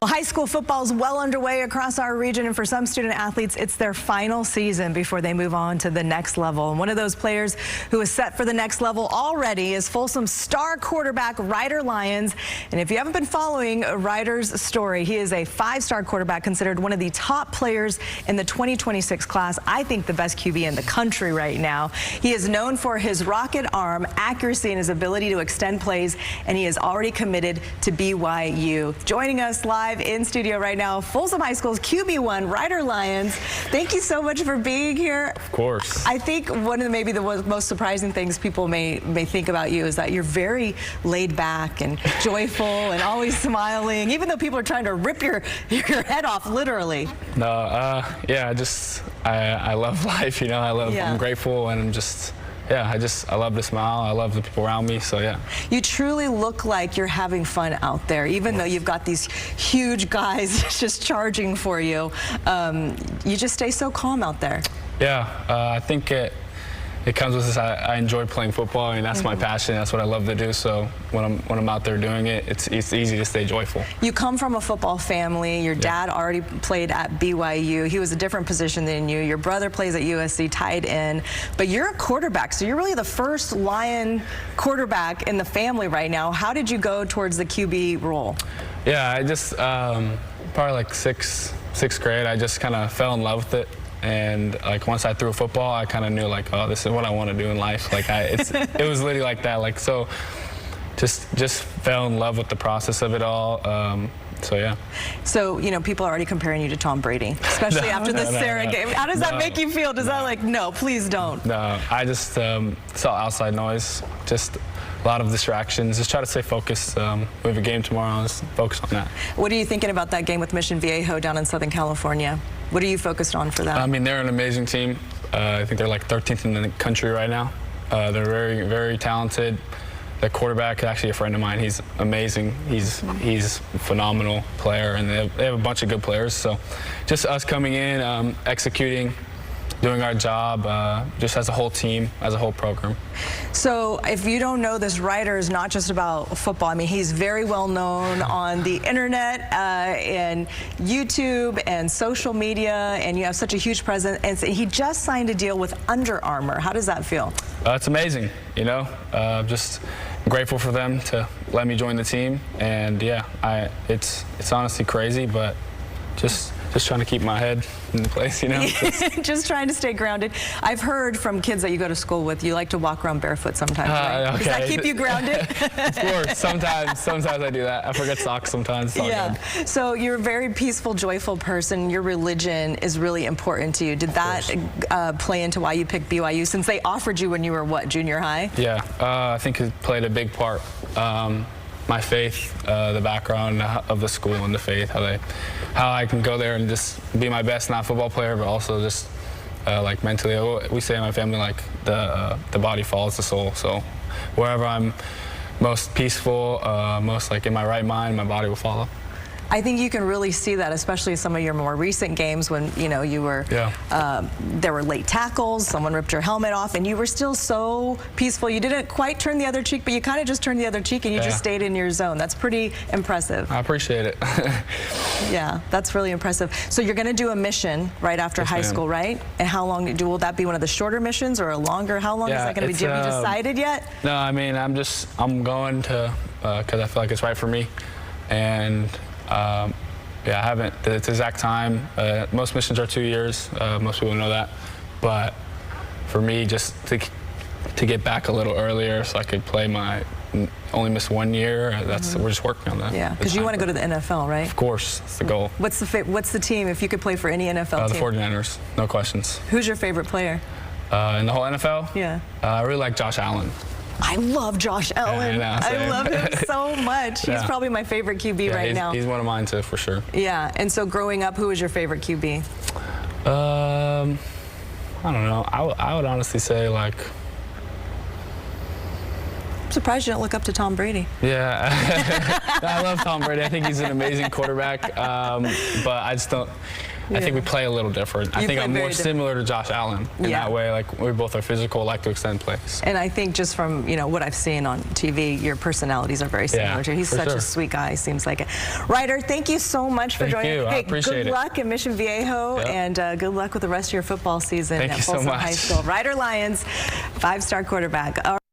Well, high school football is well underway across our region, and for some student athletes, it's their final season before they move on to the next level. And one of those players who is set for the next level already is Folsom star quarterback Ryder Lyons. And if you haven't been following Ryder's story, he is a five-star quarterback, considered one of the top players in the 2026 class. I think the best QB in the country right now. He is known for his rocket arm, accuracy, and his ability to extend plays, and he is already committed to BYU. Joining us live in studio right now, Folsom High School's QB1, Ryder Lyons. Thank you so much for being here. Of course. I think one of maybe the most surprising things people may think about you is that you're very laid back and joyful and always smiling, even though people are trying to rip your head off, literally. No, yeah, I love life, you know. I'm grateful, and I'm just, yeah, I love to smile. I love the people around me, so yeah. You truly look like you're having fun out there, even though you've got these huge guys just charging for you. You just stay so calm out there. Yeah, I think it comes with this. I enjoy playing football. I mean, that's my passion. That's what I love to do. So when I'm out there doing it, it's easy to stay joyful. You come from a football family. Your dad already played at BYU. He was a different position than you. Your brother plays at USC, tight end. But you're a quarterback, so you're really the first Lion quarterback in the family right now. How did you go towards the QB role? Yeah, I just probably like sixth grade. I just kind of fell in love with it. And like once I threw football, I kind of knew like, oh, this is what I want to do in life. Like it was literally like that. Like so, just fell in love with the process of it all. So yeah. So you know, people are already comparing you to Tom Brady, especially after the Sarah game. How does that make you feel? Does that like, no, please don't? No, I just saw outside noise. Just a lot of distractions. Just try to stay focused. We have a game tomorrow. Just focus on that. What are you thinking about that game with Mission Viejo down in Southern California? What are you focused on for that? I mean, they're an amazing team. I think they're like 13th in the country right now. They're very, very talented. The quarterback is actually a friend of mine. He's amazing. He's a phenomenal player, and they have a bunch of good players. So just us coming in, executing, doing our job, just as a whole team, as a whole program. So if you don't know this, Ryder is not just about football. I mean, he's very well known on the internet and YouTube and social media, and you have such a huge presence. And he just signed a deal with Under Armour. How does that feel? It's amazing, you know. Just grateful for them to let me join the team, and yeah, it's honestly crazy, but just trying to keep my head in the place, you know. Just trying to stay grounded. I've heard from kids that you go to school with, you like to walk around barefoot sometimes, right? Okay. Does that keep you grounded? Of course. Sometimes I do that. I forget socks sometimes. Yeah. So you're a very peaceful, joyful person. Your religion is really important to you. Did that play into why you picked BYU, since they offered you when you were, what, junior high? Yeah. I think it played a big part. My faith, the background of the school and the faith, how I can go there and just be my best, not football player, but also just like mentally. We say in my family, like the body follows the soul. So wherever I'm most peaceful, most like in my right mind, my body will follow. I think you can really see that, especially in some of your more recent games when, you know, you were, there were late tackles, someone ripped your helmet off, and you were still so peaceful. You didn't quite turn the other cheek, but you kind of just turned the other cheek, and you just stayed in your zone. That's pretty impressive. I appreciate it. Yeah, that's really impressive. So you're going to do a mission right after high school, right? And how long will that be? One of the shorter missions or a longer? How long is that going to be? Have you decided yet? No, I mean, I'm going to, because I feel like it's right for me. And yeah, I haven't, the exact time. Most missions are 2 years. Most people know that. But for me, just to get back a little earlier so I could play only miss 1 year, we're just working on that. Yeah, because you want to go to the NFL, right? Of course, that's the goal. What's the team if you could play for any NFL team? The 49ers, no questions. Who's your favorite player? In the whole NFL? Yeah. I really like Josh Allen. I love Josh Allen. Yeah, I love him so much. He's probably my favorite QB right now. He's one of mine too, for sure. Yeah, and so growing up, who was your favorite QB? I don't know. I would honestly say, like, I'm surprised you don't look up to Tom Brady. Yeah, I love Tom Brady. I think he's an amazing quarterback, but I just don't. I think we play a little different. I You think play I'm very more similar to Josh Allen in Yeah. that way. Like, we both are physical, like to extend plays. And I think just from, what I've seen on TV, your personalities are very similar Yeah, too. He's for such sure. a sweet guy, seems like it. Ryder, thank you so much for Thank joining you. us. I appreciate good it. luck in Mission Viejo, Yep. and good luck with the rest of your football season Thank at you so Folsom much. High School. Ryder Lyons, 5-star quarterback.